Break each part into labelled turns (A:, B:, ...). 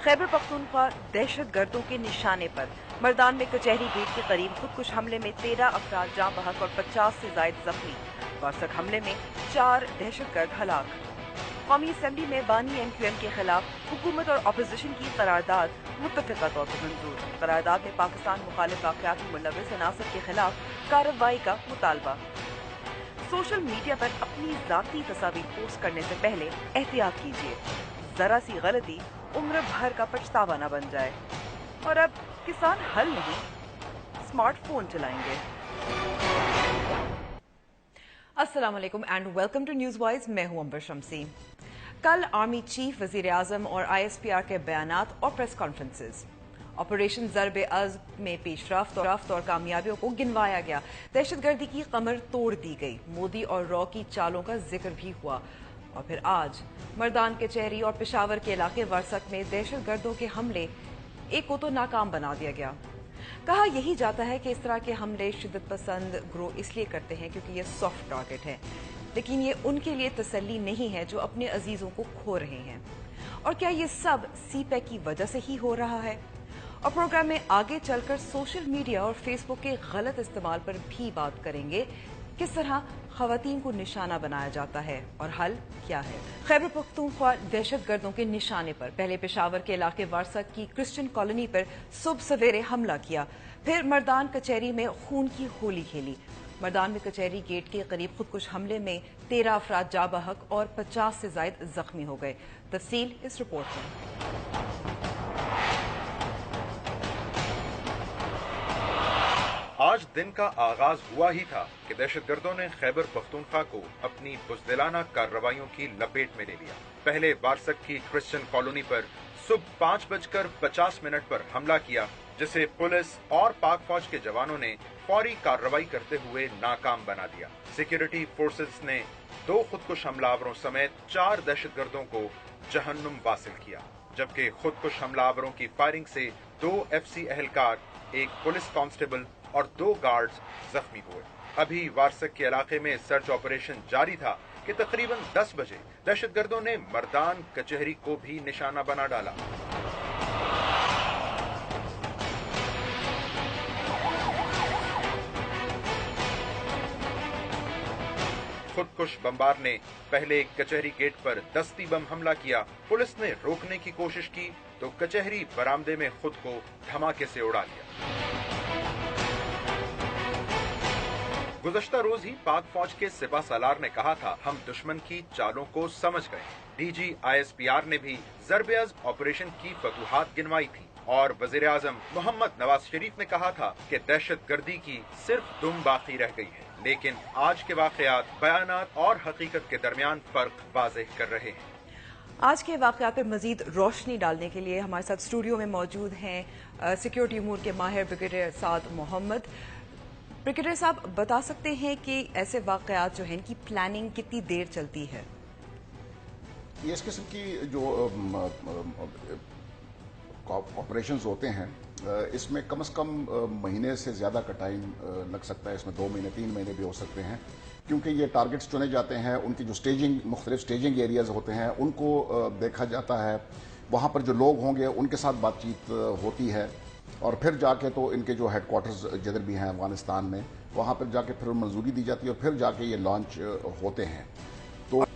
A: खैबर पख्तूनख्वा दहशत गर्दों के निशाने पर मर्दान में कचहरी गेट के करीब खुदकुश हमले में 13 अफराद जाँ बहक और 50 से जायद जख्मी। वारसक हमले में 4 दहशतगर्द हलाक। कौमी असम्बली में बानी MQM के खिलाफ हुकूमत और अपोजिशन की करारदाद मुत्तफ़िक़ा तौर पर मंजूर। करारदाद में पाकिस्तान मुखालिफ वाक़यात में मुलव्वस अनासर के खिलाफ कार्रवाई का मुतालबा। सोशल मीडिया पर अपनी ज़ाती तस्वीर पोस्ट करने से पहले एहतियात कीजिए, जरा सी गलती उम्र भर का पछतावा न बन जाए। और अब किसान हल नहीं स्मार्टफोन चलाएंगे। अस्सलाम वालेकुम and welcome to News Wise. मैं हूं अंबर शमसी। कल आर्मी चीफ, वजीर आजम और ISPR के बयानात और प्रेस कॉन्फ्रेंसेस। ऑपरेशन ज़र्ब-ए-अज़्म में पेशरफ्त और कामयाबियों को गिनवाया गया। दहशतगर्दी की कमर तोड़ दी गई। मोदी और रॉ की चालों का जिक्र भी हुआ। और फिर आज मर्दान कचहरी और पेशावर के इलाके वरसक में दहशतगर्दों के हमले एक को तो नाकाम बना दिया गया। कहा यही जाता है कि इस तरह के हमले शिद्दत पसंद ग्रोह इसलिए करते हैं क्योंकि ये सॉफ्ट टारगेट है, लेकिन ये उनके लिए तसल्ली नहीं है जो अपने अजीजों को खो रहे हैं। और क्या ये सब CPEC की वजह से ही हो रहा है? और प्रोग्राम में आगे चलकर सोशल मीडिया और फेसबुक के गलत इस्तेमाल पर भी बात करेंगे। किस तरह खवातीन को निशाना बनाया जाता है और हल क्या है? खैबर पख्तूनख्वा दहशतगर्दों के निशाने पर पहले पेशावर के इलाके वारसक की क्रिश्चियन कॉलोनी पर सुबह सवेरे हमला किया, फिर मर्दान कचहरी में खून की होली खेली। मर्दान में कचहरी गेट के करीब खुदकुश हमले में 13 अफराद जाँ बहक और 50 से जायद जख्मी हो गए। तफसील इस रिपोर्ट में।
B: आज दिन का आगाज हुआ ही था कि दहशतगर्दों ने खैबर पख्तूनख्वा को अपनी बुज़दिलाना कार्रवाइयों की लपेट में ले लिया। पहले वारसक की क्रिश्चियन कॉलोनी पर सुबह 5:50 पर हमला किया, जिसे पुलिस और पाक फौज के जवानों ने फौरी कार्रवाई करते हुए नाकाम बना दिया। सिक्योरिटी फोर्सेस ने 2 खुदकुश हमलावरों समेत 4 दहशतगर्दों को जहन्नुम वासिल किया, जबकि खुदकुश हमलावरों की फायरिंग से 2 FC एहलकार, 1 पुलिस कांस्टेबल और 2 गार्ड्स जख्मी हुए। अभी वारसक के इलाके में सर्च ऑपरेशन जारी था कि तकरीबन 10 बजे दहशतगर्दों ने मर्दान कचहरी को भी निशाना बना डाला। खुदकुश बमबार ने पहले कचहरी गेट पर दस्ती बम हमला किया। पुलिस ने रोकने की कोशिश की तो कचहरी बरामदे में खुद को धमाके से उड़ा लिया। गुज़श्ता रोज ही पाक फौज के सिपा सालार ने कहा था, हम दुश्मन की चालों को समझ गए। DG ISPR ने भी ज़र्ब-ए-अज़्म ऑपरेशन की फतूहात गिनवाई थी और वज़ीर आज़म मोहम्मद नवाज शरीफ ने कहा था कि दहशतगर्दी की सिर्फ दुम बाकी रह गई है। लेकिन आज के वाक़यात, बयानात और हकीकत के दरमियान फर्क वाज़ेह कर रहे हैं।
A: आज के वाक़यात पर मजीद रोशनी डालने के लिए हमारे साथ स्टूडियो में मौजूद हैं सिक्योरिटी अमूर के माहिर ब्रिगेडियर साद मोहम्मद। ब्रिगेडियर साहब, बता सकते हैं कि ऐसे वाक़यात जो हैं इनकी प्लानिंग कितनी देर चलती है?
C: ये इस किस्म की जो ऑपरेशंस होते हैं, इसमें कम से कम महीने से ज़्यादा का टाइम लग सकता है। इसमें 2 महीने 3 महीने भी हो सकते हैं, क्योंकि ये टारगेट्स चुने जाते हैं। उनकी जो स्टेजिंग, मुख्तलिफ स्टेजिंग एरियाज होते हैं, उनको देखा जाता है। वहाँ पर जो लोग होंगे उनके साथ बातचीत होती है और फिर जाके तो इनके जो हेडक्वार्टर्स जिधर भी हैं अफगानिस्तान में, वहाँ पर जाके फिर मंजूरी दी जाती है और फिर जाके ये लॉन्च होते हैं।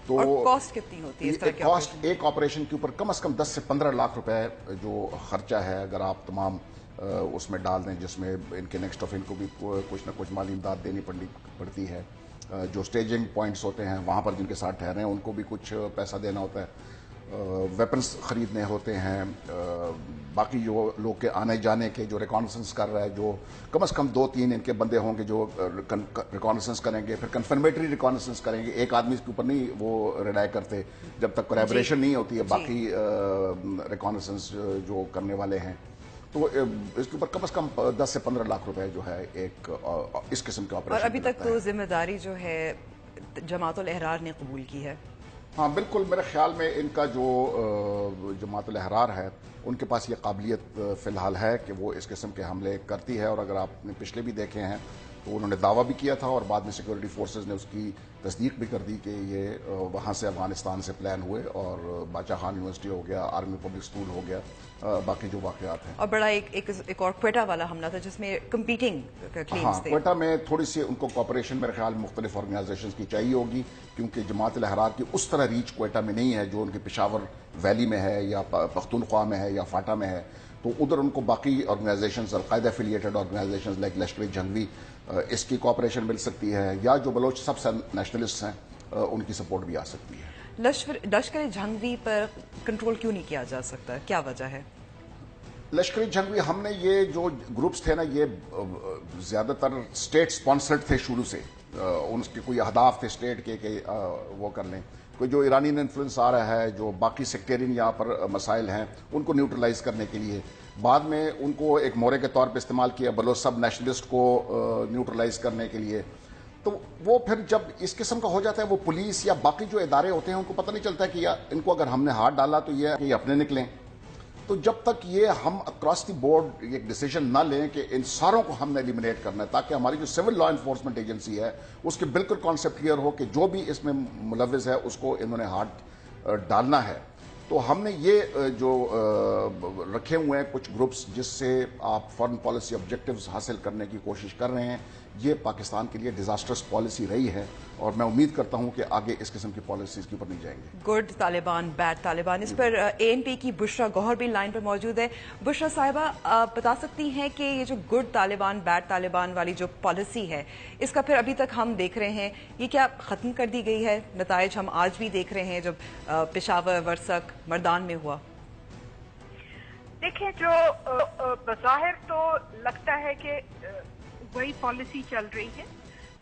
C: तो
A: कॉस्ट कितनी होती है इस तरह की?
C: कॉस्ट एक ऑपरेशन के ऊपर कम से कम 10 से 15 लाख रुपए जो खर्चा है, अगर आप तमाम उसमें डाल दें, जिसमें इनके नेक्स्ट ऑफ इनको भी कुछ ना कुछ माली इमदाद देनी पड़ती है। जो स्टेजिंग पॉइंट्स होते हैं वहाँ पर जिनके साथ ठहरे हैं उनको भी कुछ पैसा देना होता है, वेपन्स खरीदने होते हैं, बाकी जो लोग के आने जाने के जो रिकॉनेसेंस कर रहा है, जो कम से कम 2-3 इनके बंदे होंगे जो रिकॉनेसेंस करेंगे, फिर कन्फर्मेटरी रिकॉनेसेंस करेंगे। एक आदमी के ऊपर नहीं वो रिलाय करते जब तक कोलैबोरेशन नहीं होती है बाकी रिकॉनेसेंस जो करने वाले हैं। तो इसके ऊपर कम से कम 10 से 15 लाख रुपए जो है एक इस किस्म के ऑपरेशन।
A: और अभी तक तो जिम्मेदारी जो है जमातुल अहरार ने कबूल की है।
C: हाँ बिल्कुल, मेरे ख्याल में इनका जो जमात अल-अहरार है उनके पास ये काबिलियत फ़िलहाल है कि वो इस किस्म के हमले करती है, और अगर आपने पिछले भी देखे हैं तो उन्होंने दावा भी किया था और बाद में सिक्योरिटी फोर्सेस ने उसकी तस्दीक भी कर दी कि ये वहाँ से अफगानिस्तान से प्लान हुए, और बादशाह खान यूनिवर्सिटी हो गया, आर्मी पब्लिक स्कूल हो गया, बाकी जो वाक़यात हैं।
A: और बड़ा एक और क्वेटा वाला हमला था जिसमें कंपीटिंग क्लेम्स थे।
C: क्वेटा में थोड़ी सी उनको कॉपरेशन मेरे ख्याल में मुख्तलिफ ऑर्गेनाइजेशन की चाहिए होगी, क्योंकि जमात अल-अहरार की उस तरह रीच क्वेटा में नहीं है जो उनके पेशावर वैली में है या पख्तूनख्वा में है या फाटा में है। तो उधर उनको बाकी organisations, al Qaeda affiliated organisations like लश्कर जंगवी, इसकी कॉपरेशन मिल सकती है, या जो बलोच सबसे नेशनलिस्ट हैं उनकी सपोर्ट भी आ सकती है।
A: लश्कर जंगवी पर कंट्रोल क्यों नहीं किया जा सकता, क्या वजह है?
C: लश्कर जंगवी, हमने ये जो ग्रुप्स थे ना, ये ज्यादातर स्टेट स्पॉन्सर्ड थे शुरू से, उनके कोई अहदाफ थे स्टेट के वो कर लें। कोई जो ईरानियन इन्फ्लुएंस आ रहा है, जो बाकी सेक्टेरियन यहाँ पर मसाइल हैं उनको न्यूट्रलाइज करने के लिए, बाद में उनको एक मोरे के तौर पे इस्तेमाल किया बलोच सब नेशनलिस्ट को न्यूट्रलाइज करने के लिए। तो वो फिर जब इस किस्म का हो जाता है, वो पुलिस या बाकी जो इदारे होते हैं उनको पता नहीं चलता कि इनको अगर हमने हाथ डाला तो ये अपने निकलें। तो जब तक ये हम अक्रॉस द बोर्ड एक डिसीजन ना लें कि इन सारों को हमने एलिमिनेट करना है, ताकि हमारी जो सिविल लॉ एनफोर्समेंट एजेंसी है उसके बिल्कुल कॉन्सेप्ट क्लियर हो कि जो भी इसमें मुलविस है उसको इन्होंने हाथ डालना है। तो हमने ये जो रखे हुए हैं कुछ ग्रुप्स जिससे आप फॉरेन पॉलिसी ऑब्जेक्टिव्स हासिल करने की कोशिश कर रहे हैं, ये पाकिस्तान के लिए डिजास्टर्स पॉलिसी रही है, और मैं उम्मीद करता हूं कि आगे इस किस्म की पॉलिसीज के ऊपर नहीं जाएंगे।
A: गुड तालिबान, बैड तालिबान, इस पर ANP की बुशरा गौहर भी लाइन पर मौजूद है। बुशरा साहिबा, बता सकती हैं कि ये जो गुड तालिबान बैड तालिबान वाली जो पॉलिसी है, इसका फिर अभी तक हम देख रहे हैं ये क्या खत्म कर दी गई है? नताइज हम आज भी देख रहे हैं जब पेशावर, वर्सक, मर्दान में हुआ।
D: देखिए, जो बज़ाहिर तो लगता है कि वही पॉलिसी चल रही है,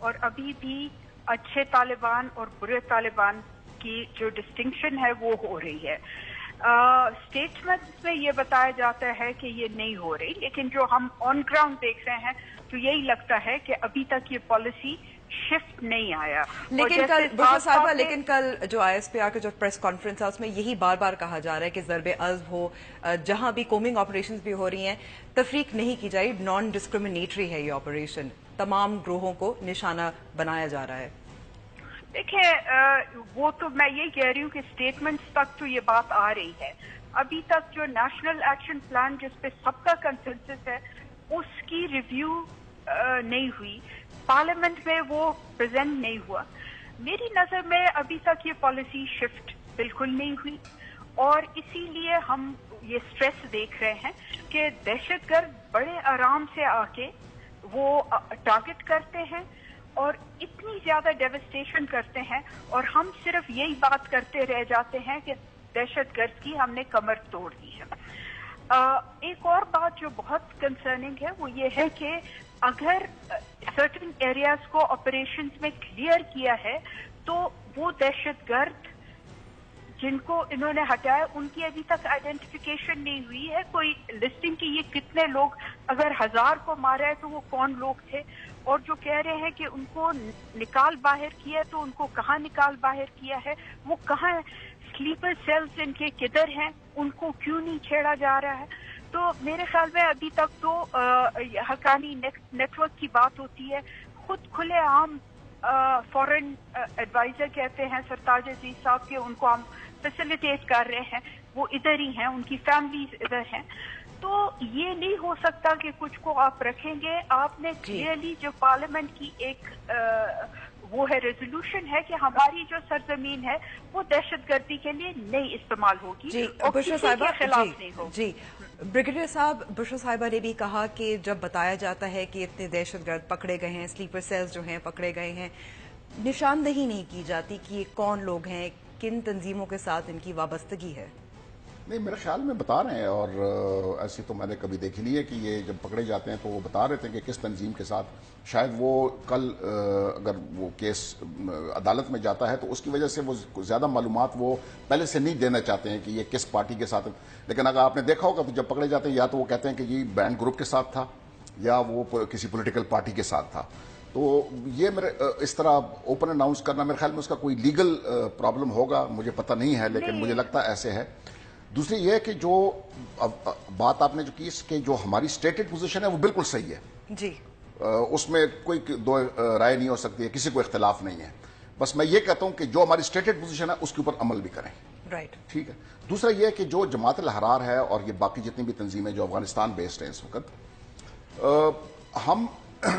D: और अभी भी अच्छे तालिबान और बुरे तालिबान की जो डिस्टिंक्शन है वो हो रही है। स्टेटमेंट्स में ये बताया जाता है कि ये नहीं हो रही, लेकिन जो हम ऑन ग्राउंड देख रहे हैं तो यही लगता है कि अभी तक ये पॉलिसी शिफ्ट नहीं आया।
A: लेकिन कल बुशरा साहिबा, लेकिन कल जो ISPR का जो प्रेस कॉन्फ्रेंस है उसमें यही बार बार कहा जा रहा है कि ज़रबे अज़्ब हो, जहां भी कोमिंग ऑपरेशंस भी हो रही हैं, तफरीक नहीं की जाए, नॉन डिस्क्रिमिनेटरी है ये ऑपरेशन, तमाम ग्रोहों को निशाना बनाया जा रहा है।
D: देखिए, वो तो मैं यही कह रही हूँ कि स्टेटमेंट्स तक तो ये बात आ रही है। अभी तक जो नेशनल एक्शन प्लान जिसपे सबका कंसेंसस है उसकी रिव्यू नहीं हुई, पार्लियामेंट में वो प्रेजेंट नहीं हुआ। मेरी नजर में अभी तक ये पॉलिसी शिफ्ट बिल्कुल नहीं हुई, और इसीलिए हम ये स्ट्रेस देख रहे हैं कि दहशतगर्द बड़े आराम से आके वो टारगेट करते हैं और इतनी ज्यादा डेवस्टेशन करते हैं, और हम सिर्फ यही बात करते रह जाते हैं कि दहशतगर्द की हमने कमर तोड़ दी है। एक और बात जो बहुत कंसर्निंग है वो ये है कि अगर सर्टेन एरियाज को ऑपरेशंस में क्लियर किया है तो वो दहशतगर्द जिनको इन्होंने हटाया उनकी अभी तक आइडेंटिफिकेशन नहीं हुई है, कोई लिस्टिंग की ये कितने लोग, अगर 1000 को मारा है तो वो कौन लोग थे, और जो कह रहे हैं कि उनको निकाल बाहर किया तो उनको कहाँ निकाल बाहर किया है, वो कहाँ स्लीपर सेल्स इनके किधर हैं, उनको क्यों नहीं छेड़ा जा रहा है। तो मेरे ख्याल में अभी तक तो हकानी नेटवर्क की बात होती है, खुद खुले आम फॉरेन एडवाइजर कहते हैं सरताज अजीज साहब के, उनको हम फैसिलिटेट कर रहे हैं, वो इधर ही हैं, उनकी फैमिलीज इधर हैं। तो ये नहीं हो सकता कि कुछ को आप रखेंगे। आपने क्लियरली जो पार्लियामेंट की एक वो है रेजोल्यूशन है कि हमारी जो सरजमीन है वो दहशतगर्दी के लिए नहीं इस्तेमाल होगी,
A: जी,
D: और किसी के खिलाफ नहीं होगी।
A: जी, ब्रिगेडियर साहब, बुशरा साहिबा ने भी कहा कि जब बताया जाता है कि इतने दहशतगर्द पकड़े गए हैं, स्लीपर सेल्स जो हैं पकड़े गए हैं, निशानदही नहीं की जाती कि ये कौन लोग हैं, किन तंजीमों के साथ इनकी वाबस्तगी है।
C: नहीं, मेरे ख्याल में बता रहे हैं, और ऐसी तो मैंने कभी देखी नहीं है कि ये जब पकड़े जाते हैं तो वो बता रहे थे कि किस तंजीम के साथ। शायद वो कल अगर वो केस अदालत में जाता है तो उसकी वजह से वो ज़्यादा मालूमात वो पहले से नहीं देना चाहते हैं कि ये किस पार्टी के साथ। लेकिन अगर आपने देखा होगा तो जब पकड़े जाते हैं या तो वो कहते हैं कि ये बैंड ग्रुप के साथ था या वो किसी पॉलिटिकल पार्टी के साथ था। تو یہ میرے اس طرح اوپن اناؤنس کرنا میرے خیال میں اس کا کوئی لیگل پرابلم ہوگا، مجھے پتہ نہیں ہے، لیکن مجھے لگتا ایسے ہے. دوسری یہ کہ جو بات آپ نے جو کی اس کے جو ہماری اسٹیٹڈ پوزیشن ہے وہ بالکل صحیح ہے
A: جی،
C: اس میں کوئی دو رائے نہیں ہو سکتی ہے، کسی کو اختلاف نہیں ہے. بس میں یہ کہتا ہوں کہ جو ہماری اسٹیٹڈ پوزیشن ہے اس کے اوپر عمل بھی کریں.
A: رائٹ.
C: ٹھیک ہے. دوسرا یہ کہ جو جماعت الاحرار ہے اور یہ باقی جتنی بھی تنظیمیں جو افغانستان بیسڈ ہیں اس وقت، ہم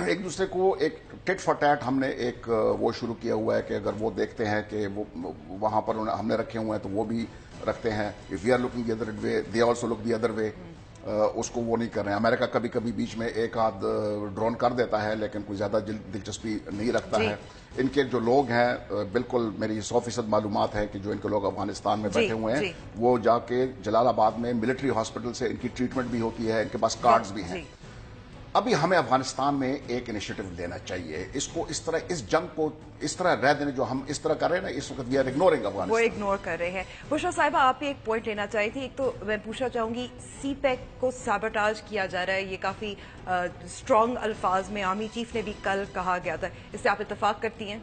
C: ایک دوسرے کو ایک ٹٹ فار ٹیٹ ہم نے ایک وہ شروع کیا ہوا ہے کہ اگر وہ دیکھتے ہیں کہ وہ وہاں پر ہم نے رکھے ہوئے ہیں تو وہ بھی رکھتے ہیں. If we are looking the other way they also look the other way. اس کو وہ نہیں کر رہے ہیں. امریکہ کبھی کبھی بیچ میں ایک آدھ ڈرون کر دیتا ہے لیکن کوئی زیادہ دلچسپی نہیں رکھتا ہے. ان کے جو لوگ ہیں بالکل میری 100% معلومات ہے کہ جو ان کے لوگ افغانستان میں بیٹھے ہوئے ہیں وہ جا کے جلال آباد میں ملٹری ہاسپٹل سے ان کی ٹریٹمنٹ بھی ہوتی ہے، ان کے پاس کارڈز بھی ہیں. ابھی ہمیں افغانستان میں ایک انیشیٹو لینا چاہیے. اس کو اس طرح اس جنگ کو اس طرح رہ دینے جو ہم اس طرح کر رہے ہیں نا اس وقت وی آر اگنورنگ افغانستان.
A: وہ اگنور کر رہے ہیں. بشرا صاحبہ آپ بھی ایک پوائنٹ لینا چاہی تھی. ایک تو میں پوچھنا چاہوں گی سی پیک کو سیبوٹاج کیا جا رہا ہے، یہ کافی اسٹرانگ الفاظ میں آرمی چیف نے بھی کل کہا گیا تھا، اس سے آپ اتفاق کرتی ہیں؟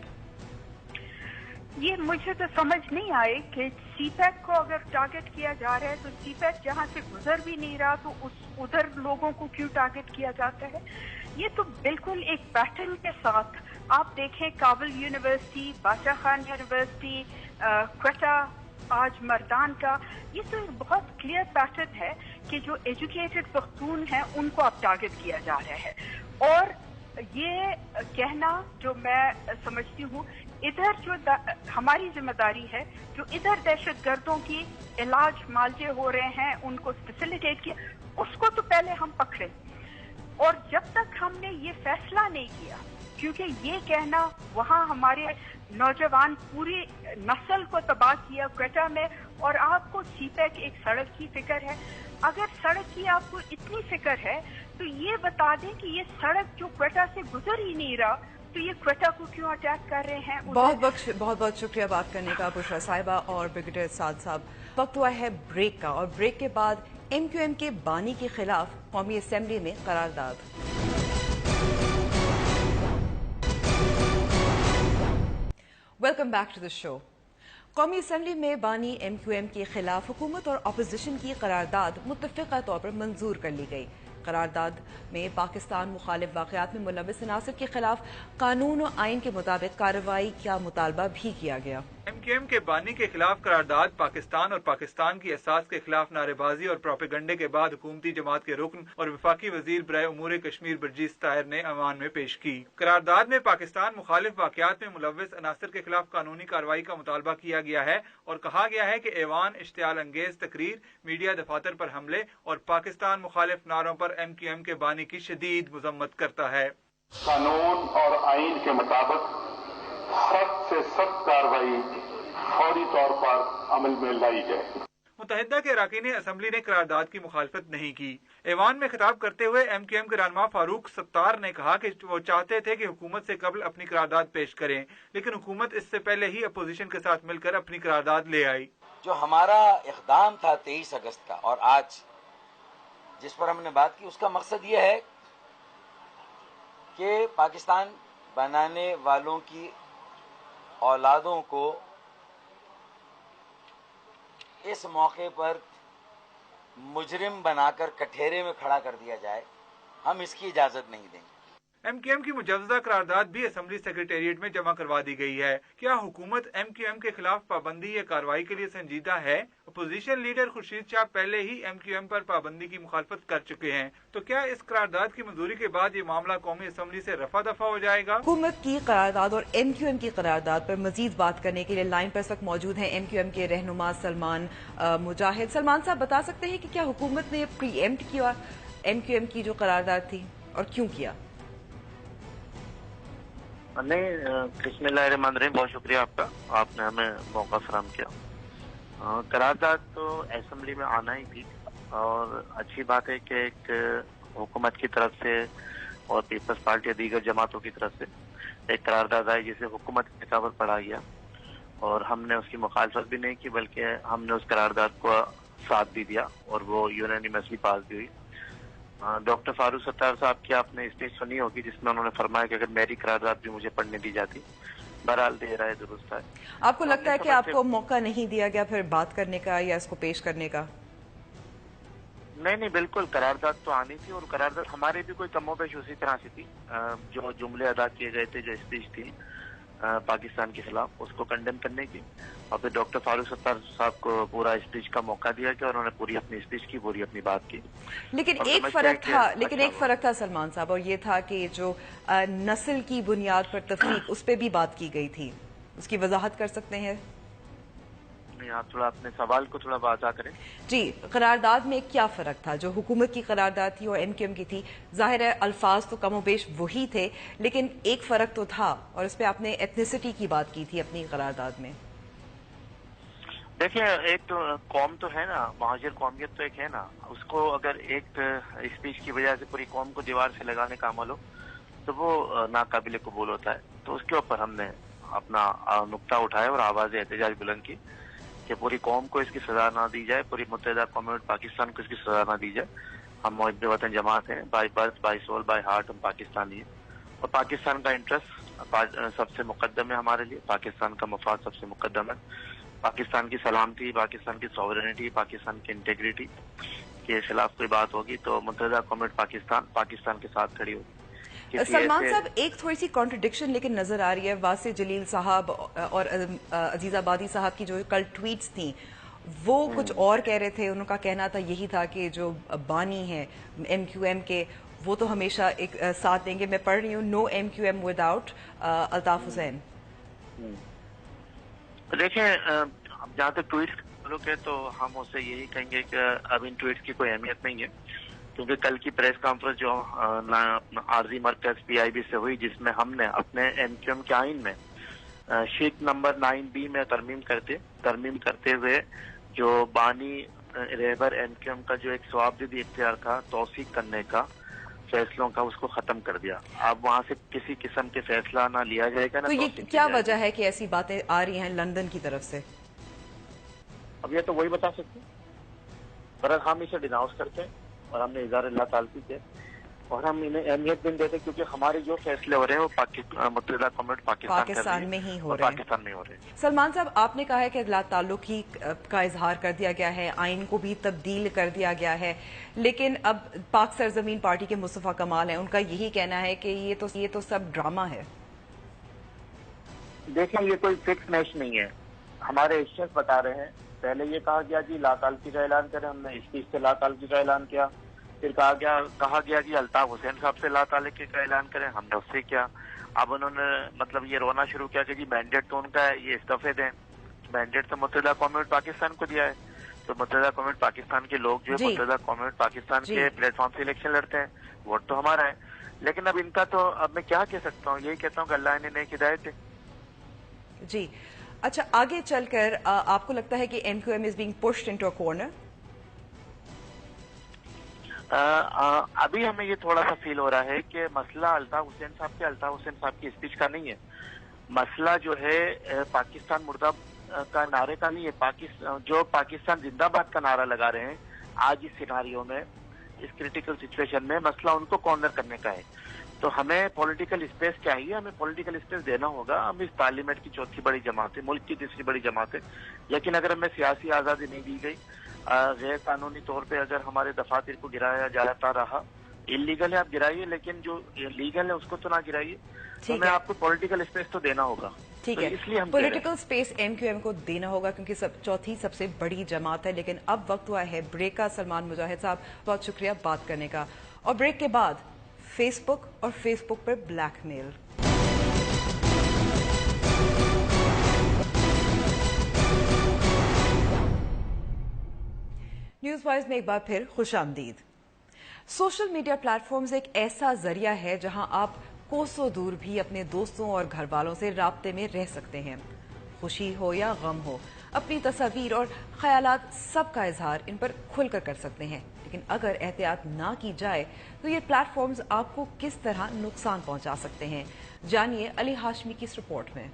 D: یہ مجھے تو سمجھ نہیں آئے کہ سی پیک کو اگر ٹارگٹ کیا جا رہا ہے تو سی پیک جہاں سے گزر بھی نہیں رہا تو ادھر لوگوں کو کیوں ٹارگٹ کیا جاتا ہے. یہ تو بالکل ایک پیٹرن کے ساتھ آپ دیکھیں کابل یونیورسٹی، بادشاہ خان یونیورسٹی، کوئٹہ، آج مردان کا، یہ تو ایک بہت کلیئر پیٹرن ہے کہ جو ایجوکیٹڈ پختون ہیں ان کو اب ٹارگٹ کیا جا رہا ہے. اور یہ کہنا جو میں سمجھتی ہوں ادھر جو ہماری ذمہ داری ہے، جو ادھر دہشت گردوں کی علاج معالجے ہو رہے ہیں ان کو فیسیلیٹیٹ کیا، اس کو تو پہلے ہم پکڑیں. اور جب تک ہم نے یہ فیصلہ نہیں کیا، کیونکہ یہ کہنا وہاں ہمارے نوجوان پوری نسل کو تباہ کیا کوئٹہ میں، اور آپ کو سی پیک ایک سڑک کی فکر ہے. اگر سڑک کی آپ کو اتنی فکر ہے تو یہ بتا دیں کہ یہ سڑک جو کوئٹہ سے گزر ہی نہیں رہا تو یہ کوئٹہ کو کیوں اٹیک کر رہے ہیں.
A: بہت بہت شکریہ بات کرنے کا بشرا صاحبہ اور بریگیڈیئر سعد صاحب. وقت ہوا ہے بریک کا، اور بریک کے بعد ایم کیو ایم کے بانی کے خلاف قومی اسمبلی میں قرارداد. ویلکم بیک ٹو دا شو. قومی اسمبلی میں بانی ایم کیو ایم کے خلاف حکومت اور اپوزیشن کی قرارداد متفقہ طور پر منظور کر لی گئی. قرارداد میں پاکستان مخالف واقعات میں ملوث عناصر کے خلاف قانون و آئین کے مطابق کارروائی کا مطالبہ بھی کیا گیا.
E: ایم کیو ایم کے بانی کے خلاف قرارداد پاکستان اور پاکستان کی اساس کے خلاف نعرے بازی اور پروپیگنڈے کے بعد حکومتی جماعت کے رکن اور وفاقی وزیر برائے امور کشمیر برجیز طاہر نے ایوان میں پیش کی. قرارداد میں پاکستان مخالف واقعات میں ملوث عناصر کے خلاف قانونی کارروائی کا مطالبہ کیا گیا ہے اور کہا گیا ہے کہ ایوان اشتعال انگیز تقریر، میڈیا دفاتر پر حملے اور پاکستان مخالف نعروں پر ایم کیو ایم کے بانی کی شدید مذمت کرتا ہے.
F: قانون اور آئین کے مطابق سخت سے سخت کارروائی فوری طور پر عمل میں لائی جائے.
E: متحدہ کے اراکین اسمبلی نے قرارداد کی مخالفت نہیں کی. ایوان میں خطاب کرتے ہوئے ایم کیو ایم کے رہنما فاروق ستار نے کہا کہ وہ چاہتے تھے کہ حکومت سے قبل اپنی قرارداد پیش کریں، لیکن حکومت اس سے پہلے ہی اپوزیشن کے ساتھ مل کر اپنی قرارداد لے آئی.
G: جو ہمارا اقدام تھا 23 اگست کا اور آج جس پر ہم نے بات کی، اس کا مقصد یہ ہے کہ پاکستان بنانے والوں کی اولادوں کو اس موقع پر مجرم بنا کر کٹہرے میں کھڑا کر دیا جائے. ہم اس کی اجازت نہیں دیں گے.
E: ایم کیو ایم کی مجوزہ قرارداد بھی اسمبلی سیکریٹریٹ میں جمع کروا دی گئی ہے. کیا حکومت ایم کیو ایم کے خلاف پابندی یا کارروائی کے لیے سنجیدہ ہے؟ اپوزیشن لیڈر خورشید شاہ پہلے ہی ایم کیو ایم پر پابندی کی مخالفت کر چکے ہیں. تو کیا اس قرارداد کی منظوری کے بعد یہ معاملہ قومی اسمبلی سے رفع دفع ہو جائے گا؟
A: حکومت کی قرارداد اور ایم کیو ایم کی قرارداد پر مزید بات کرنے کے لیے لائن پر اس وقت موجود ہیں ایم کیو ایم کے رہنما سلمان مجاہد. سلمان صاحب بتا سکتے ہیں کہ کیا حکومت نے پری ایمپٹ کیا ایم کیو ایم کی جو قرارداد تھی اور کیوں کیا؟
H: نہیں، بسم اللہ الرحمن الرحیم. بہت شکریہ آپ کا، آپ نے ہمیں موقع فراہم کیا. قرارداد تو اسمبلی میں آنا ہی تھی اور اچھی بات ہے کہ ایک حکومت کی طرف سے اور پیپلز پارٹی یا دیگر جماعتوں کی طرف سے ایک قرارداد آئی جسے حکومت کے قابل پڑھا گیا اور ہم نے اس کی مخالفت بھی نہیں کی بلکہ ہم نے اس قرارداد کو ساتھ بھی دیا اور وہ یونینیمسلی پاس بھی ہوئی. डॉक्टर फारूक सत्तार साहब की आपने स्पीच सुनी होगी जिसमें उन्होंने फरमाया कि अगर मेरी करारदाद भी मुझे पढ़ने दी जाती, बहरहाल दे रहा है, दुरुस्त है।
A: आपको लगता है कि आपको मौका नहीं दिया गया फिर बात करने का या इसको पेश करने का?
H: नहीं, बिल्कुल करारदाद तो आनी थी, और करारदाद हमारे भी कोई कमोबेश उसी तरह से थी। जो जुमले अदा किए गए थे, जो स्पीच थी पाकिस्तान के खिलाफ, उसको कंडेम करने की, और फिर डॉक्टर फारूक सत्तार साहब को पूरा स्पीच का मौका दिया गया और उन्होंने पूरी अपनी स्पीच की, पूरी अपनी बात की।
A: लेकिन एक फर्क था सलमान साहब, और ये था कि जो नस्ल की बुनियाद पर तफरीक, उस पर भी बात की गई थी, उसकी वजाहत कर सकते हैं?
H: नहीं, आप थोड़ा अपने सवाल को थोड़ा वाज़ा करें।
A: जी, करारदाद में क्या फर्क था? जो हुकूमत की करारदाद थी और एमक्यूएम की थी, जाहिर है अल्फाज तो कमोबेश वही थे, लेकिन एक फर्क तो था, और इस पे आपने एथनिसिटी की बात की थी अपनी करारदाद में।
H: देखिए, एक तो कौम तो है ना, महाजिर कौमियत तो एक है ना, उसको अगर एक स्पीच की वजह से पूरी कौम को दीवार से लगाने का अमल हो तो वो नाकाबिल कबूल होता है। तो उसके ऊपर हमने अपना नुक्ता उठाया और आवाज़ एहतजाज बुलंद की कि पूरी कौम को इसकी सजा ना दी जाए, पूरी मुत्तहिदा कौम पाकिस्तान को इसकी सजा ना दी जाए। हम मुहिब वतन जमात हैं, by birth, by soul, by heart हम पाकिस्तानी हैं, और पाकिस्तान का इंटरेस्ट सबसे मुकद्दम है हमारे लिए, पाकिस्तान का मफाद सबसे मुकद्दम है। पाकिस्तान की सलामती, पाकिस्तान की सॉवरेनिटी, पाकिस्तान की इंटेग्रिटी के खिलाफ कोई बात होगी तो मुत्तहिदा कौम पाकिस्तान के साथ खड़ी होगी।
A: सलमान साहब, एक थोड़ी सी कॉन्ट्रडिक्शन लेकिन नजर आ रही है। वासिफ जलील साहब और अजीजाबादी साहब की जो कल ट्वीट्स थी, वो कुछ और कह रहे थे। उनका कहना था यही था कि जो बानी है एमक्यूएम के, वो तो हमेशा एक साथ देंगे। मैं पढ़ रही हूँ, no MQM without Altaf Hussain.
H: देखिए, जहाँ तक ट्वीट्स के, तो हम उससे यही कहेंगे कि अब इन ट्वीट्स की कोई अहमियत नहीं है, क्योंकि कल की प्रेस कॉन्फ्रेंस जो आरजी मरकज पीआईबी से हुई, जिसमें हमने अपने एमक्यूएम के आइन में शीट नंबर 9B में तरमीम करते हुए जो बानी रहबर एमक्यूएम का जो एक सवाबदीदी इख्तियार था तौसीक करने का, फैसलों का, उसको खत्म कर दिया। अब वहाँ से किसी किस्म के फैसला ना लिया जाएगा ना।
A: तो ये क्या वजह है कि ऐसी बातें आ रही हैं लंदन की तरफ से?
H: अब ये तो वही बता सकते हैं, पर हम इसे डिनाउंस करते हैं और हमने इज़हार अल्लाह ताल्फी किया, और हम इन्हें अहमियत भी देते, क्योंकि हमारे जो फैसले हो रहे हैं वो मुत्तहिदा कौम पाकिस्तान में ही हो रहे हैं।
A: सलमान साहब, आपने कहा है कि अगला ताल्लुकी का इजहार कर दिया गया है, आइन को भी तब्दील कर दिया गया है, लेकिन अब पाक सरजमीन पार्टी के मुस्तफा कमाल हैं, उनका यही कहना है कि ये तो सब ड्रामा है।
H: देखिए, ये कोई फिक्स मैच नहीं है, हमारे एक्शंस बता रहे हैं। पहले ये कहा गया जी ला ताल्लुकी का ऐलान करें, हमने स्पीच से ला ताल्लुकी का ऐलान किया। फिर कहा गया कि अल्ताफ हुसैन साहब से ला ताल्लुकी का ऐलान करें, हमने उससे किया। अब उन्होंने मतलब ये रोना शुरू किया कि जी मैंडेट तो उनका है, ये इस्तीफे दें। मैंडेट तो मुत्तहिदा कौम पाकिस्तान को दिया है, तो मुत्तहिदा कौम पाकिस्तान के लोग जो है मुत्तहिदा कौम पाकिस्तान के प्लेटफॉर्म से इलेक्शन लड़ते हैं, वोट तो हमारा है। लेकिन अब इनका तो, अब मैं क्या कह सकता हूँ, यही कहता हूँ कि अल्लाह ने नेक हिदायत है।
A: जी, अच्छा, आगे चलकर आपको लगता है कि MQM is being pushed into a corner?
H: अभी हमें ये थोड़ा सा फील हो रहा है कि मसला अल्ताफ हुसैन साहब की स्पीच का नहीं है। मसला जो है पाकिस्तान मुर्दा का नारे का नहीं है। जो पाकिस्तान जिंदाबाद का नारा लगा रहे हैं आज इस सिनारियो में, इस क्रिटिकल सिचुएशन में, मसला उनको कॉर्नर करने का है। तो हमें पॉलिटिकल स्पेस चाहिए, हमें पॉलिटिकल स्पेस देना होगा। हम इस पार्लियामेंट की चौथी बड़ी जमात है, मुल्क की तीसरी बड़ी जमात है, लेकिन अगर हमें सियासी आज़ादी नहीं दी गई, गैर कानूनी तौर पे अगर हमारे दफातर को गिराया जाता रहा, इलीगल है आप गिराइए, लेकिन जो लीगल है उसको तो ना गिराइए। तो हमें आपको पॉलिटिकल स्पेस तो देना होगा।
A: ठीक है, इसलिए हम पॉलिटिकल स्पेस एमक्यूएम को देना होगा, क्योंकि चौथी सबसे बड़ी जमात है। लेकिन अब वक्त हुआ है ब्रेक का। सलमान मुजाहिद साहब, बहुत शुक्रिया बात करने का। और ब्रेक के बाद फेसबुक और फेसबुक पर ब्लैकमेल। न्यूज़ वाइज में एक बार फिर खुशामदीद। सोशल मीडिया प्लेटफॉर्म्स एक ऐसा जरिया है जहां आप कोसों दूर भी अपने दोस्तों और घर वालों से राब्ते में रह सकते हैं। खुशी हो या गम हो, अपनी तस्वीर और ख्यालात सबका इजहार इन पर खुलकर कर सकते हैं। लेकिन अगर एहतियात ना की जाए तो ये प्लेटफॉर्म्स आपको किस तरह नुकसान पहुंचा सकते हैं, जानिए अली हाशमी की इस रिपोर्ट में।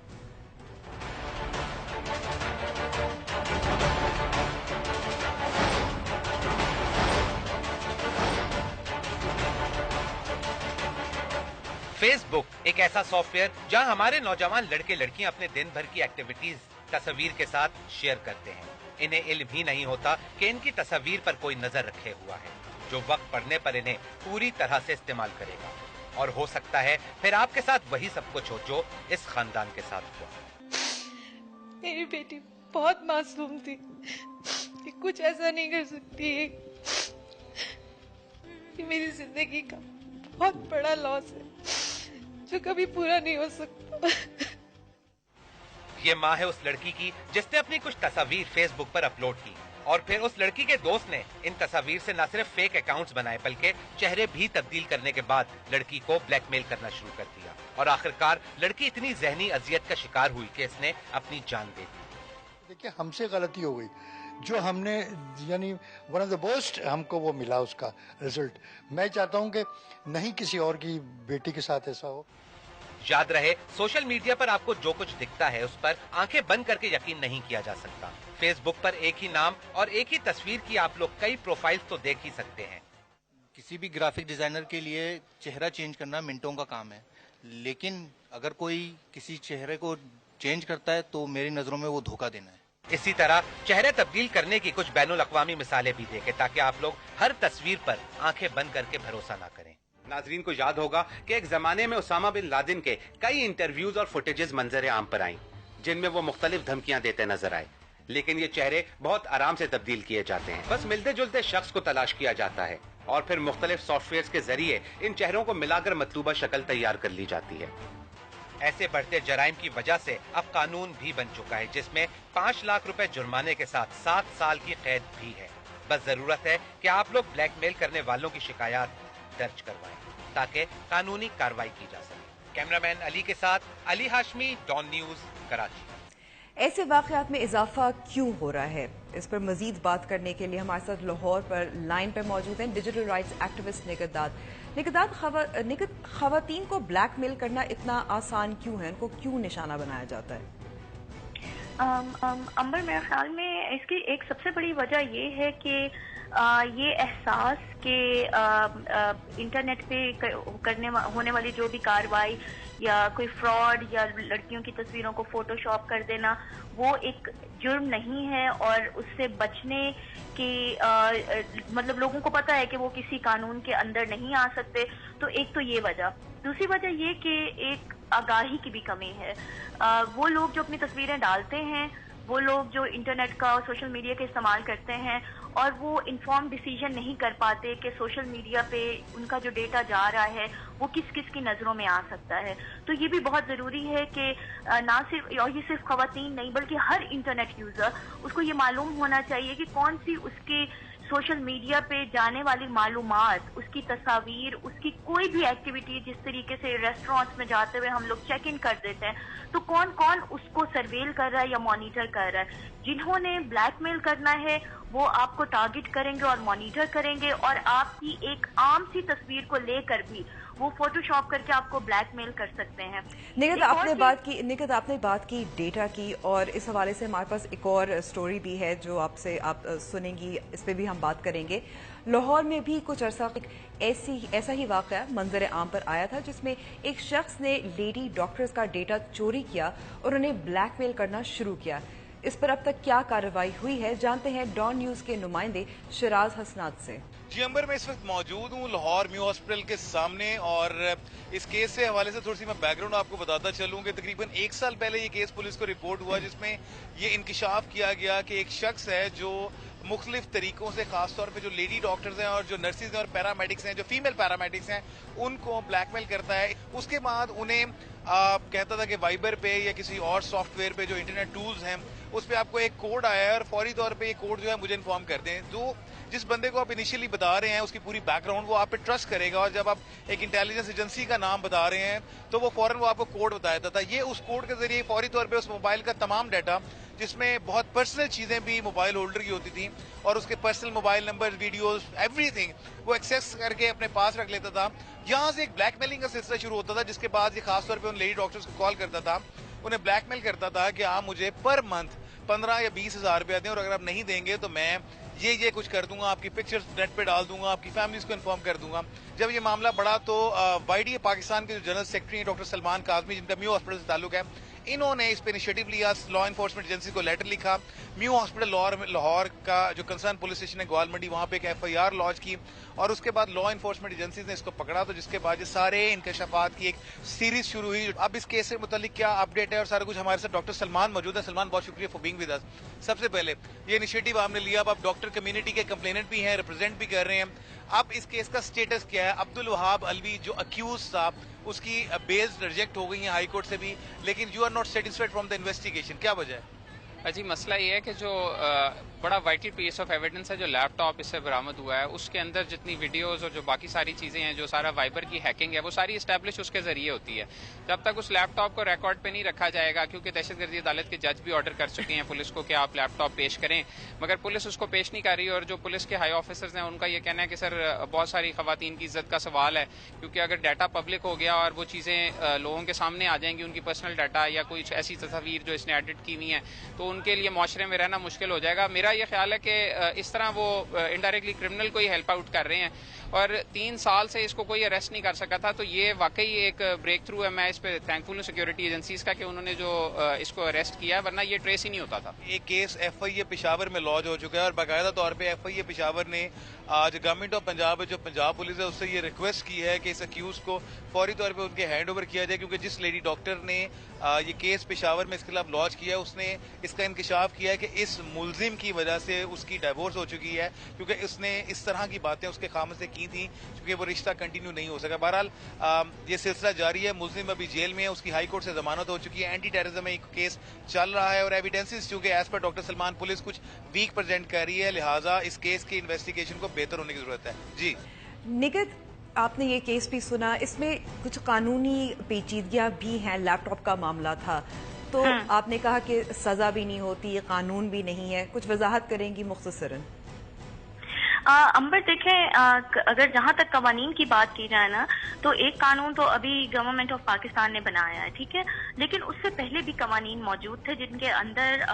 I: फेस बुक एक ऐसा सॉफ्टवेयर जहां हमारे नौजवान लड़के लड़कियां अपने दिन भर की एक्टिविटीज तस्वीर के साथ शेयर करते हैं। इन्हें इल्म ही नहीं होता कि इनकी तस्वीर पर कोई नजर रखे हुआ है, जो वक्त पड़ने पर इन्हें पूरी तरह से इस्तेमाल करेगा। और हो सकता है फिर आपके साथ वही सब कुछ हो जो इस खानदान के साथ हुआ।
J: मेरी बेटी बहुत मासूम थी, कि कुछ ऐसा नहीं कर सकती है। ये मेरी जिंदगी का बहुत बड़ा लॉस है, जो कभी पूरा नहीं हो सकता।
I: ये माँ है उस लड़की की जिसने अपनी कुछ तस्वीर फेसबुक पर अपलोड की और फिर उस लड़की के दोस्त ने इन तस्वीर से न सिर्फ फेक अकाउंट्स बनाए बल्कि चेहरे भी तब्दील करने के बाद लड़की को ब्लैकमेल करना शुरू कर दिया और आखिरकार लड़की इतनी जहनी अजियत का शिकार हुई कि इसने अपनी जान दे दी।
K: देखिए, हमसे गलती हो गई, जो हमने यानी वन ऑफ द बेस्ट हमको वो मिला उसका रिजल्ट। मैं चाहता हूँ कि नहीं किसी और की बेटी के साथ ऐसा हो।
I: याद रहे, सोशल मीडिया पर आपको जो कुछ दिखता है उस पर आंखें बंद करके यकीन नहीं किया जा सकता। फेसबुक पर एक ही नाम और एक ही तस्वीर की आप लोग कई प्रोफाइल्स तो देख ही सकते हैं।
L: किसी भी ग्राफिक डिजाइनर के लिए चेहरा चेंज करना मिनटों का काम है, लेकिन अगर कोई किसी चेहरे को चेंज करता है तो मेरी नजरों में वो धोखा देना है।
I: इसी तरह चेहरे तब्दील करने की कुछ बैनुल अक़वामी मिसालें भी देखें ताकि आप लोग हर तस्वीर पर आंखें बंद करके भरोसा ना करें। नाजरीन को याद होगा कि एक जमाने में उसामा बिन लादेन के कई इंटरव्यूज और फुटेजेस मंजर आम पर आई, जिनमें वो मुख्तलिफ धमकियां देते नजर आए, लेकिन ये चेहरे बहुत आराम से तब्दील किए जाते हैं। बस मिलते जुलते शख्स को तलाश किया जाता है और फिर मुख्तलिफ सॉफ्टवेयर के जरिए इन चेहरों को मिलाकर मतलूबा शक्ल तैयार कर ली जाती है। ऐसे बढ़ते जराइम की वजह से अब कानून भी बन चुका है, जिसमें 5 लाख रुपए जुर्माने के साथ 7 साल की कैद भी है। बस जरूरत है कि आप लोग ब्लैकमेल करने वालों की शिकायत दर्ज करवाएं ताकि कानूनी कार्रवाई की जा सके। कैमरामैन अली के साथ अली हाशमी, डॉन न्यूज, कराची।
A: ऐसे वाकयात में इजाफा क्यों हो रहा है, इस पर मजीद बात करने के लिए हमारे साथ लाहौर पर लाइन पर मौजूद हैं डिजिटल राइट्स एक्टिविस्ट निगत दाद। खवातीन को ब्लैकमेल करना इतना आसान क्यों है, उनको क्यों निशाना बनाया जाता है?
M: अंबर, मेरे ख्याल में इसकी एक सबसे बड़ी वजह ये है कि ये एहसास कि इंटरनेट पे होने वाली जो भी कार्रवाई या कोई फ्रॉड या लड़कियों की तस्वीरों को फोटोशॉप कर देना वो एक जुर्म नहीं है और उससे बचने की मतलब लोगों को पता है कि वो किसी कानून के अंदर नहीं आ सकते। तो एक तो ये वजह, दूसरी वजह ये कि एक आगाही की भी कमी है। वो लोग जो अपनी तस्वीरें डालते हैं, वो लोग जो इंटरनेट का और सोशल मीडिया का इस्तेमाल करते हैं और वो इन्फॉर्म डिसीजन नहीं कर पाते कि सोशल मीडिया पे उनका जो डेटा जा रहा है वो किस किस की नज़रों में आ सकता है। तो ये भी बहुत ज़रूरी है कि ना सिर्फ और ये सिर्फ खवातीन नहीं बल्कि हर इंटरनेट यूज़र उसको ये मालूम होना चाहिए कि कौन सी उसकी सोशल मीडिया पे जाने वाली मालूमात, उसकी तस्वीर, उसकी कोई भी एक्टिविटी, जिस तरीके से रेस्टोरेंट्स में जाते हुए हम लोग चेक इन कर देते हैं, तो कौन कौन उसको सर्वेल कर रहा है या मॉनिटर कर रहा है। जिन्होंने ब्लैकमेल करना है वो आपको टारगेट करेंगे और मॉनिटर करेंगे और आपकी एक आम सी तस्वीर को लेकर भी वो फोटोशॉप करके आपको ब्लैकमेल कर सकते हैं।
A: निगत आपने बात की डेटा की और इस हवाले से हमारे पास एक और स्टोरी भी है जो आप सुनेंगी, इस पे भी हम बात करेंगे। लाहौर में भी कुछ अरसा ऐसा ही वाक़या मंजर आम पर आया था जिसमें एक शख्स ने लेडी डॉक्टर्स का डेटा चोरी किया और उन्हें ब्लैकमेल करना शुरू किया। इस पर अब तक क्या कार्रवाई हुई है, जानते हैं डॉन न्यूज के नुमाइंदे शिराज हसनात से।
N: जी अंबर, मैं इस वक्त मौजूद हूँ लाहौर म्यू हॉस्पिटल के सामने और इस केस से हवाले से थोड़ी सी मैं बैकग्राउंड आपको बताता चलूँ कि तकरीबन 1 साल पहले ये केस पुलिस को रिपोर्ट हुआ जिसमें ये इंकिशाफ किया गया कि एक शख्स है जो मुख्तलिफ तरीकों से, खासतौर पे जो लेडी डॉक्टर्स हैं और जो नर्सिस हैं और पैरामेडिक्स हैं, जो फीमेल पैरामेडिक्स हैं, उनको ब्लैकमेल करता है। उसके बाद उन्हें कहता था कि वाइबर पे या किसी और सॉफ्टवेयर पे जो इंटरनेट टूल्स हैं उस पर आपको एक कोड आया है और फौरी तौर पे ये कोड जो है मुझे इन्फॉर्म कर दें। जो जिस बंदे को आप इनिशियली बता रहे हैं उसकी पूरी बैकग्राउंड वो आप पे ट्रस्ट करेगा और जब आप एक इंटेलिजेंस एजेंसी का नाम बता रहे हैं तो वो फौरन वो आपको कोड बता देता था। ये उस कोड के जरिए फौरी तौर पे उस मोबाइल का तमाम डाटा, जिसमें बहुत पर्सनल चीजें भी मोबाइल होल्डर की होती थी और उसके personal mobile number, videos, everything वो एक्सेस करके अपने पास रख लेता था। यहाँ से एक ब्लैकमेलिंग का सिलसिला शुरू होता था जिसके बाद ये खासतौर पे उन लेडी डॉक्टर्स को कॉल करता था, उन्हें ब्लैकमेल करता था कि आप मुझे पर मंथ 15 या 20 हज़ार रुपया दें और अगर आप नहीं देंगे तो मैं ये कुछ कर दूंगा, आपकी पिक्चर्स नेट पे डाल दूंगा, आपकी फैमिलीज को इन्फॉर्म कर दूंगा। जब ये मामला बढ़ा तो वाईडी पाकिस्तान के जो जनरल सेक्रेटरी हैं डॉक्टर सलमान काजमी, जिनका म्यू हॉस्पिटल से ताल्लुक है, इन्होंने इस पे इनिशिएटिव लिया, लॉ इन्फोर्समेंट एजेंसी को लेटर लिखा, म्यू हॉस्पिटल लाहौर का जो कंसर्न पुलिस स्टेशन है ग्वाल मंडी, वहां पे एक FIR लॉन्च की और उसके बाद लॉ इन्फोर्समेंट एजेंसीज ने इसको पकड़ा, तो जिसके बाद ये सारे इंकशाफात की एक सीरीज शुरू हुई। अब इस केस से मुतालिक क्या अपडेट है और सारा कुछ, हमारे साथ डॉक्टर सलमान मौजूद है। सलमान, बहुत शुक्रिया फॉर बीइंग विद अस। सबसे पहले ये इनिशिएटिव आपने लिया, अब आप डॉक्टर कम्युनिटी के कंप्लेनेंट भी हैं, रिप्रेजेंट भी कर रहे हैं, अब इस केस का स्टेटस क्या है? अब्दुल वहाब अलवी जो अक्यूज था उसकी बेल्स रिजेक्ट हो गई हैं हाई कोर्ट से भी, लेकिन you are not satisfied from the investigation, क्या वजह है?
O: जी, मसला ये है कि जो बड़ा वाइटल पीस ऑफ एविडेंस है जो लैपटॉप इससे बरामद हुआ है, उसके अंदर जितनी वीडियोस और जो बाकी सारी चीज़ें हैं, जो सारा वाइबर की हैकिंग है, वो सारी इस्टेब्लिश उसके जरिए होती है। जब तक उस लैपटॉप को रिकॉर्ड पे नहीं रखा जाएगा, क्योंकि दहशतगर्दी अदालत के जज भी ऑर्डर कर चुके हैं पुलिस को कि आप लैपटॉप पेश करें, मगर पुलिस उसको पेश नहीं कर रही। और जो पुलिस के हाई ऑफिसर्स हैं उनका ये कहना है कि सर बहुत सारी खवातीन की इज्जत का सवाल है, क्योंकि अगर डाटा पब्लिक हो गया और वो चीज़ें लोगों के सामने आ जाएंगी, उनकी पर्सनल डाटा या कोई ऐसी तस्वीर जो इसने एडिट की हुई हैं, तो उनके लिए माशरे में रहना मुश्किल हो जाएगा। मेरा ये ख्याल है कि इस तरह वो इनडायरेक्टली क्रिमिनल को ही हेल्प आउट कर रहे हैं और 3 साल से इसको कोई अरेस्ट नहीं कर सका था, तो ये वाकई एक ब्रेक थ्रू है। मैं इस पे थैंकफुल हूँ सिक्योरिटी एजेंसीज का कि उन्होंने जो इसको अरेस्ट किया, वरना ये ट्रेस ही नहीं होता था।
N: एक केस FIA पेशावर में लॉन्च हो चुका है और बाकायदा तौर पे FIA पेशावर ने आज गवर्नमेंट ऑफ पंजाब जो पंजाब पुलिस है उससे ये रिक्वेस्ट की है कि इस अक्यूज को फौरी तौर पे उनके हैंड ओवर किया जाए, क्योंकि जिस लेडी डॉक्टर ने ये केस पेशावर में इसके खिलाफ लॉन्च किया है उसने इसका इंकशाफ किया है कि इस मुलजिम की वजह से उसकी डाइवोर्स हो चुकी है, क्योंकि इसने इस तरह की बातें उसके खामद से की थी, क्योंकि वो रिश्ता कंटिन्यू नहीं हो सका। बहरहाल ये सिलसिला जारी है, मुलजिम अभी जेल में है, उसकी हाई कोर्ट से जमानत हो चुकी है, एंटी टेररिज्म में एक केस चल रहा है और एविडेंसेस चूंकि as per doctor Salman police कुछ वीक प्रेजेंट कर रही है, लिहाजा इस केस की इन्वेस्टिगेशन को बेहतर होने की जरूरत है। जी
A: निगत, आपने ये केस भी सुना, इसमें कुछ कानूनी पेचीदगियां भी हैं, लैपटॉप का मामला था, तो आपने कहा कि सजा भी नहीं होती, कानून भी नहीं है, कुछ वजाहत करेंगी मुख्तसरन?
M: अंबर देखें, अगर जहां तक कवानीन की बात की जाए ना, तो एक कानून तो अभी गवर्नमेंट ऑफ पाकिस्तान ने बनाया है, ठीक है, लेकिन उससे पहले भी कवानीन मौजूद थे जिनके अंदर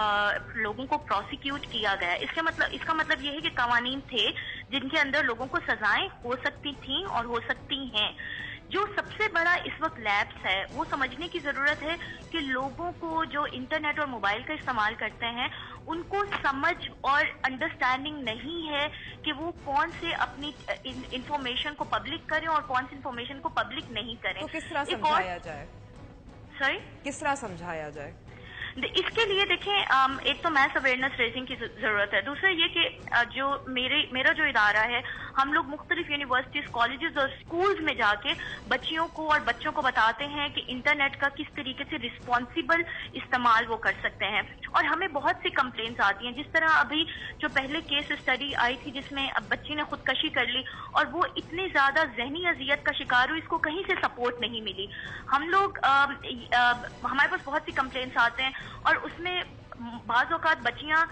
M: लोगों को प्रोसिक्यूट किया गया। इसका मतलब ये है कि कवानीन थे जिनके अंदर लोगों को सजाएं हो सकती थी और हो सकती हैं। जो सबसे बड़ा इस वक्त लैप्स है वो समझने की जरूरत है कि लोगों को जो इंटरनेट और मोबाइल का इस्तेमाल करते हैं उनको समझ और अंडरस्टैंडिंग नहीं है कि वो कौन से अपनी इंफॉर्मेशन को पब्लिक करें और कौन सी इंफॉर्मेशन को पब्लिक नहीं करें।
A: तो किस तरह समझाया जाए?
M: सॉरी,
A: किस तरह समझाया जाए?
M: इसके लिए देखें, एक तो मैस अवेयरनेस रेजिंग की जरूरत है, दूसरा ये कि जो मेरा जो इदारा है, हम लोग मुख्तलिफ यूनिवर्सिटीज, कॉलेजेस और स्कूल्स में जाके बच्चियों को और बच्चों को बताते हैं कि इंटरनेट का किस तरीके से रिस्पॉन्सिबल इस्तेमाल वो कर सकते हैं। और हमें बहुत सी कंप्लेंट्स आती हैं, जिस तरह अभी जो पहले केस स्टडी आई थी जिसमें अब बच्ची ने खुदकशी कर ली और वो इतनी ज्यादा जहनी अजियत का शिकार हुई, इसको कहीं से सपोर्ट नहीं मिली। हम लोग हमारे पास बहुत सी कंप्लेंट्स आते हैं और उसमें बाज़ औक़ात बच्चियां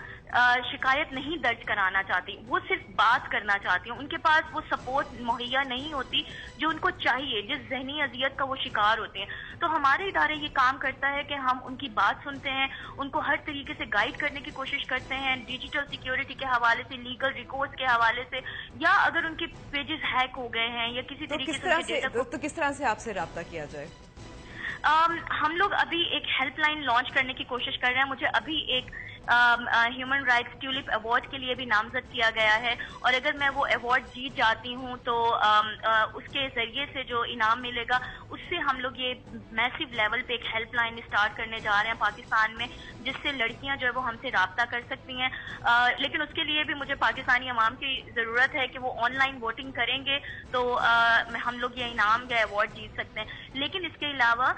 M: शिकायत नहीं दर्ज कराना चाहती, वो सिर्फ बात करना चाहती हैं, उनके पास वो सपोर्ट मुहैया नहीं होती जो उनको चाहिए, जिस जहनी अजियत का वो शिकार होते हैं। तो हमारे इदारे ये काम करता है कि हम उनकी बात सुनते हैं, उनको हर तरीके से गाइड करने की कोशिश करते हैं, डिजिटल सिक्योरिटी के हवाले से, लीगल रिकोर्स के हवाले से, या अगर उनके पेजेस हैक हो गए हैं या किसी तरीके से
A: किस तरह से आपसे रब्ता किया जाए?
M: हम लोग अभी एक हेल्पलाइन लॉन्च करने की कोशिश कर रहे हैं। मुझे अभी एक ह्यूमन राइट्स ट्यूलिप अवार्ड के लिए भी नामजद किया गया है और अगर मैं वो अवार्ड जीत जाती हूँ तो उसके जरिए से जो इनाम मिलेगा उससे हम लोग ये मैसिव लेवल पे एक हेल्पलाइन स्टार्ट करने जा रहे हैं पाकिस्तान में, जिससे लड़कियां जो है वो हमसे राब्ता कर सकती हैं। लेकिन उसके लिए भी मुझे पाकिस्तानी अवाम की ज़रूरत है कि वो ऑनलाइन वोटिंग करेंगे तो हम लोग ये इनाम या अवार्ड जीत सकते हैं। लेकिन इसके अलावा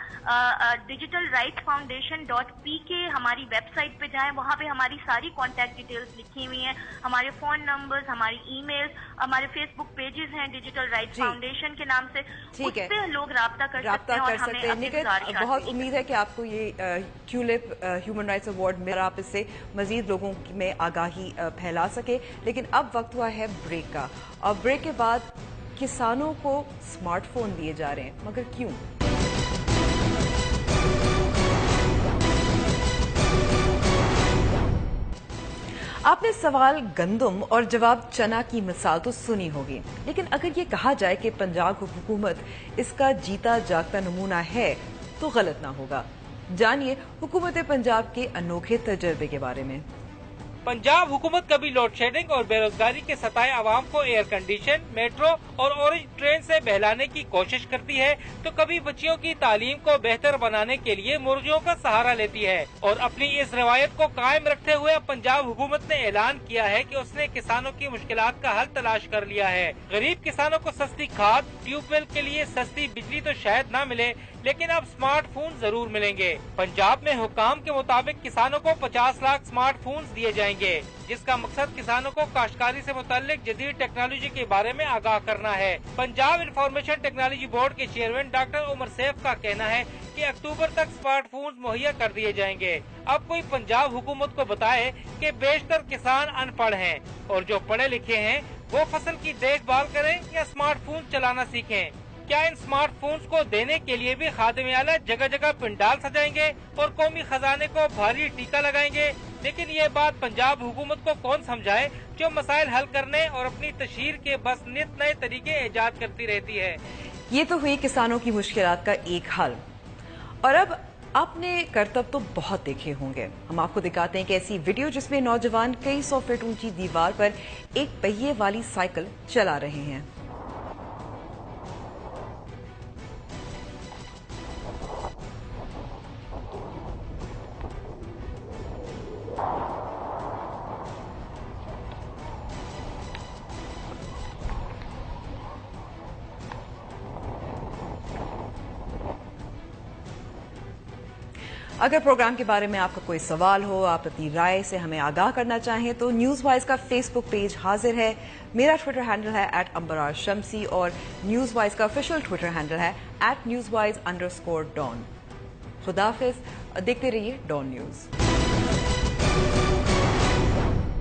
M: डिजिटल राइट्स फाउंडेशन.pk हमारी वेबसाइट पे जाएं, वहाँ पे हमारी सारी कॉन्टैक्ट डिटेल्स लिखी हुई हैं, हमारे फोन नंबर्स, हमारी ईमेल्स, हमारे फेसबुक पेजेस हैं डिजिटल राइट्स फाउंडेशन के नाम से, उस पे लोग राब्ता कर सकते हैं और हमें अपनी गुजारिश
A: बहुत उम्मीद है कि आपको ये ट्यूलिप ह्यूमन राइट्स अवार्ड में आप इससे मजीद लोगों में आगाही फैला सके। लेकिन अब वक्त हुआ है ब्रेक का, और ब्रेक के बाद किसानों को स्मार्टफोन दिए जा रहे हैं, मगर क्यों? आपने सवाल गंदम और जवाब चना की मिसाल तो सुनी होगी, लेकिन अगर ये कहा जाए कि पंजाब हुकूमत इसका जीता जागता नमूना है तो गलत ना होगा। जानिए हुकूमत पंजाब के अनोखे तजर्बे के बारे में।
P: पंजाब हुकूमत कभी लोड शेडिंग और बेरोजगारी के सताए आवाम को एयर कंडीशन, मेट्रो और ऑरेंज ट्रेन से बहलाने की कोशिश करती है, तो कभी बच्चियों की तालीम को बेहतर बनाने के लिए मुर्गियों का सहारा लेती है। और अपनी इस रवायत को कायम रखते हुए पंजाब हुकूमत ने ऐलान किया है कि उसने किसानों की मुश्किलात का हल तलाश कर लिया है। गरीब किसानों को सस्ती खाद, ट्यूबवेल के लिए सस्ती बिजली तो शायद न मिले, लेकिन अब स्मार्टफोन जरूर मिलेंगे। पंजाब में हुकाम के मुताबिक किसानों को 50 लाख स्मार्टफोन दिए जाएंगे, जिसका मकसद किसानों को काश्तकारी से मुताल्लिक जदीद टेक्नोलॉजी के बारे में आगाह करना है। पंजाब इंफॉर्मेशन टेक्नोलॉजी बोर्ड के चेयरमैन डॉक्टर उमर सैफ का कहना है कि अक्टूबर तक स्मार्टफोन मुहैया कर दिए जाएंगे। अब कोई पंजाब हुकूमत को बताए कि बेशतर किसान अनपढ़ हैं और जो पढ़े लिखे हैं वो फसल की देखभाल करें या स्मार्टफोन चलाना सीखें। क्या इन स्मार्टफोन्स को देने के लिए भी खादिम आला जगह जगह पंडाल सजाएंगे और कौमी खजाने को भारी टीका लगाएंगे? लेकिन ये बात पंजाब हुकूमत को कौन समझाए जो मसाइल हल करने और अपनी तशहीर के बस नित नए तरीके ईजाद करती रहती है।
A: ये तो हुई किसानों की मुश्किलात का एक हल। और अब आपने करतब तो बहुत देखे होंगे। हम आपको दिखाते हैं कि ऐसी वीडियो जिसमें नौजवान कई 100 फीट ऊंची दीवार पर एक पहिए वाली साइकिल चला रहे हैं। अगर प्रोग्राम के बारे में आपका कोई सवाल हो, आप अपनी राय से हमें आगाह करना चाहें तो न्यूज़ वाइज का फेसबुक पेज हाजिर है। मेरा ट्विटर हैंडल है @अंबराशमसी और न्यूज़ वाइज का ऑफिशियल ट्विटर हैंडल है @newswise_dawn। खुदाफिज, देखते रहिए डॉन न्यूज।